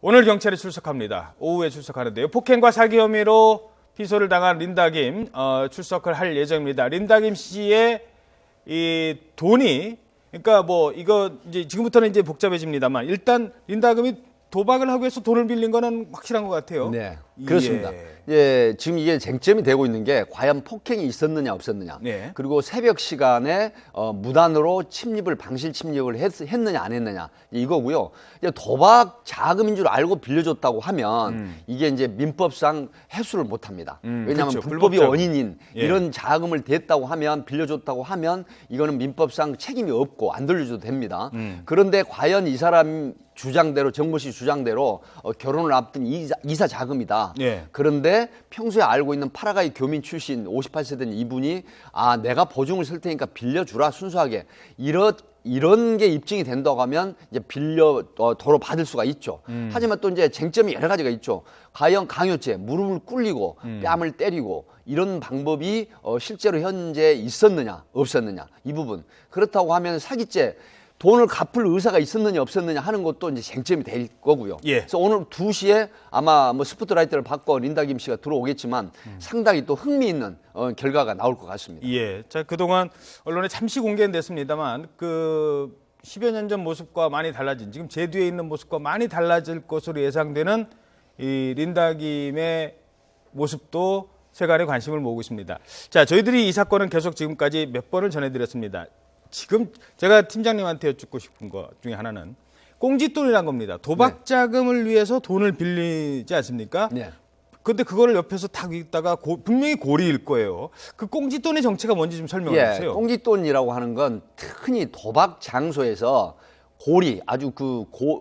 오늘 경찰이 출석합니다. 오후에 출석하는데요. 폭행과 사기 혐의로 피소를 당한 린다김 출석을 할 예정입니다. 린다김 씨의 이 돈이 그러니까 뭐 이거 이제 지금부터는 이제 복잡해집니다만 일단 린다김이 도박을 하기 위해서 돈을 빌린 거는 확실한 것 같아요. 네, 그렇습니다. 예, 지금 이게 쟁점이 되고 있는 게 과연 폭행이 있었느냐 없었느냐. 네. 그리고 새벽 시간에 무단으로 침입을 방실 침입을 했느냐 안 했느냐 이거고요. 이제 도박 자금인 줄 알고 빌려줬다고 하면 이게 이제 민법상 해수를 못합니다. 왜냐하면 그렇죠. 불법이 불법자금. 원인인 예. 이런 자금을 댔다고 하면 빌려줬다고 하면 이거는 민법상 책임이 없고 안 돌려줘도 됩니다. 그런데 과연 이 사람 주장대로 정모 씨 주장대로 결혼을 앞둔 이사 자금이다. 예. 그런데 평소에 알고 있는 파라과이 교민 출신 58세 된 이분이 내가 보증을 쓸 테니까 빌려주라 순수하게 이런 게 입증이 된다고 하면 이제 도로 받을 수가 있죠. 하지만 또 이제 쟁점이 여러 가지가 있죠. 과연 강요죄, 무릎을 꿇리고 뺨을 때리고 이런 방법이 실제로 현재 있었느냐 없었느냐 이 부분. 그렇다고 하면 사기죄 돈을 갚을 의사가 있었느냐 없었느냐 하는 것도 이제 쟁점이 될 거고요. 예. 그래서 오늘 2시에 아마 뭐 스포트라이트를 받고 린다김 씨가 들어오겠지만 상당히 또 흥미있는 결과가 나올 것 같습니다. 예. 자, 그동안 언론에 잠시 공개는 됐습니다만 그 10여 년 전 모습과 많이 달라진 지금 제 뒤에 있는 모습과 많이 달라질 것으로 예상되는 이 린다김의 모습도 세간의 관심을 모으고 있습니다. 자, 저희들이 이 사건은 계속 지금까지 몇 번을 전해드렸습니다. 지금 제가 팀장님한테 여쭙고 싶은 것 중에 하나는 꽁짓돈이란 겁니다. 도박 자금을 위해서 돈을 빌리지 않습니까? 네. 근데 그거를 옆에서 탁 읽다가 분명히 고리일 거예요. 그 꽁짓돈의 정체가 뭔지 좀 설명해 주세요. 꽁짓돈이라고 하는 건 흔히 도박 장소에서 고리 아주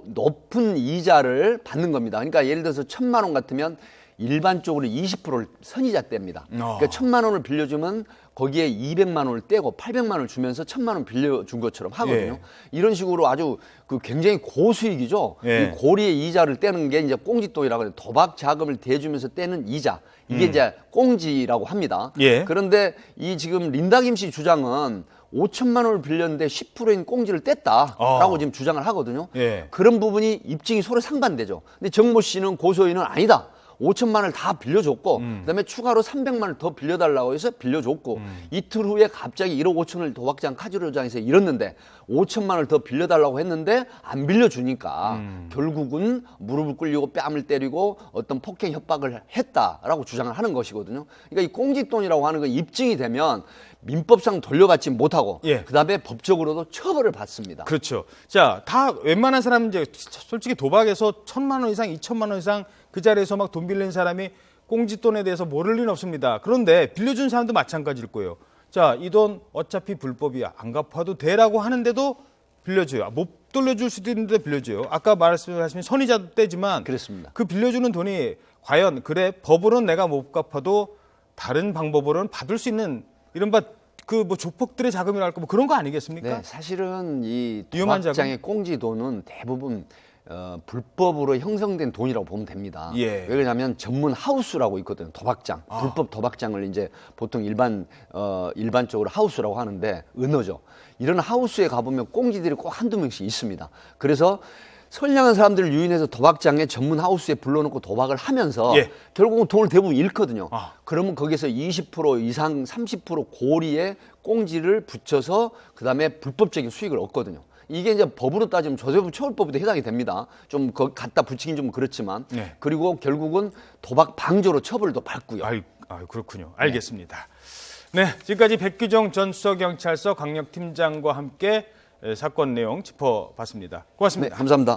높은 이자를 받는 겁니다. 그러니까 예를 들어서 1,000만 원 같으면 일반적으로 20%를 선이자 떼입니다. 그러니까 1,000만 원을 빌려주면 거기에 200만 원을 떼고 800만 원을 주면서 1,000만 원 빌려준 것처럼 하거든요. 예. 이런 식으로 아주 굉장히 고수익이죠. 예. 이 고리의 이자를 떼는 게 이제 꽁짓돈이라고 해요. 도박 자금을 대주면서 떼는 이자. 이게 이제 꽁지라고 합니다. 예. 그런데 이 지금 린다김 씨 주장은 5천만 원을 빌렸는데 10%인 꽁지를 뗐다라고 지금 주장을 하거든요. 예. 그런 부분이 입증이 서로 상반되죠. 근데 정모 씨는 고소인은 아니다. 5천만 원을 다 빌려줬고 그다음에 추가로 300만 원을 더 빌려달라고 해서 빌려줬고 이틀 후에 갑자기 1억 5천을 도박장 카지노장에서 잃었는데 5천만 원을 더 빌려달라고 했는데 안 빌려주니까 결국은 무릎을 꿇리고 뺨을 때리고 어떤 폭행 협박을 했다라고 주장을 하는 것이거든요. 그러니까 이 꽁짓돈이라고 하는 건 입증이 되면 민법상 돌려받지 못하고 예. 그다음에 법적으로도 처벌을 받습니다. 그렇죠. 자, 다 웬만한 사람 이제 솔직히 도박에서 1,000만 원 이상, 2,000만 원 이상 그 자리에서 막 돈 빌린 사람이 꽁짓돈에 대해서 모를 리는 없습니다. 그런데 빌려준 사람도 마찬가지일 거예요. 자, 이 돈 어차피 불법이야. 안 갚아도 돼라고 하는데도 빌려줘요. 못 돌려줄 수도 있는데 빌려줘요. 아까 말씀하신 선이자도 떼지만 그렇습니다. 그 빌려주는 돈이 과연 그래 법으로는 내가 못 갚아도 다른 방법으로는 받을 수 있는 이른바 뭐 조폭들의 자금이랄 거 뭐 그런 거 아니겠습니까? 네, 사실은 이 위험한 도박장의 꽁지 돈은 대부분 불법으로 형성된 돈이라고 보면 됩니다. 예. 왜 그러냐면 전문 하우스라고 있거든요. 도박장, 불법 도박장을 이제 보통 일반적으로 하우스라고 하는데 은어죠. 이런 하우스에 가보면 꽁지들이 꼭 한두 명씩 있습니다. 그래서 선량한 사람들을 유인해서 도박장에 전문 하우스에 불러놓고 도박을 하면서 예. 결국은 돈을 대부분 잃거든요. 그러면 거기서 20% 이상 30% 고리에 꽁지를 붙여서 그다음에 불법적인 수익을 얻거든요. 이게 이제 법으로 따지면 조세부 처벌법에도 해당이 됩니다. 좀 갖다 붙이긴 좀 그렇지만 네. 그리고 결국은 도박 방조로 처벌도 받고요. 아유, 그렇군요. 알겠습니다. 네, 지금까지 백규정 전 수서경찰서 강력팀장과 함께 사건 내용 짚어봤습니다. 고맙습니다. 네, 감사합니다.